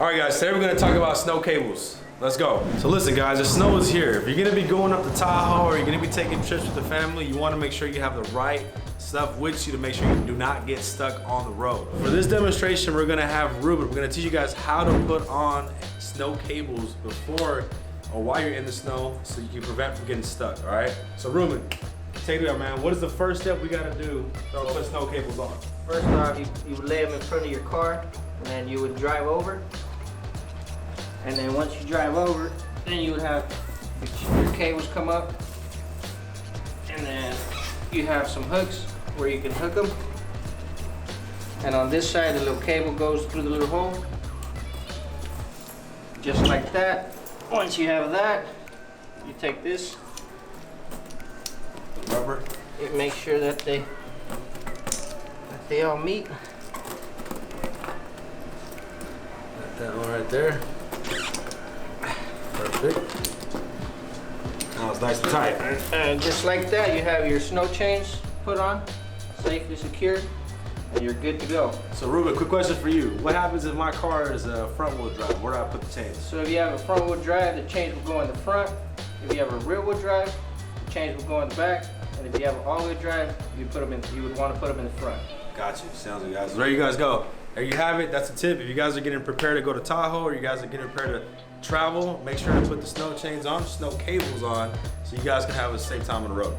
All right, guys, today we're gonna talk about snow cables. Let's go. So listen, guys, the snow is here. If you're gonna be going up to Tahoe or you're gonna be taking trips with the family, you wanna make sure you have the right stuff with you to make sure you do not get stuck on the road. For this demonstration, we're gonna have Ruben. We're gonna teach you guys how to put on snow cables before or while you're in the snow so you can prevent from getting stuck, all right? So Ruben, take it out, man. What is the first step we gotta do to put snow cables on? First off, you would lay them in front of your car, and then you would drive over. And then once you drive over, then you would have your cables come up. And then you have some hooks where you can hook them. And on this side, the little cable goes through the little hole. Just like that. Once you have that, you take this. The rubber. It makes sure that they all meet. Got that one right there. Perfect. Now it's nice and tight. And just like that, you have your snow chains put on, safely secured, and you're good to go. So Ruben, quick question for you. What happens if my car is a front wheel drive? Where do I put the chains? So if you have a front wheel drive, the chains will go in the front. If you have a rear wheel drive, the chains will go in the back. And if you have an all wheel drive, you would want to put them in the front. Got you. Sounds good, guys. There you guys go. There you have it. That's a tip. If you guys are getting prepared to go to Tahoe or you guys are getting prepared to travel, make sure to put the snow chains on, snow cables on, so you guys can have a safe time on the road.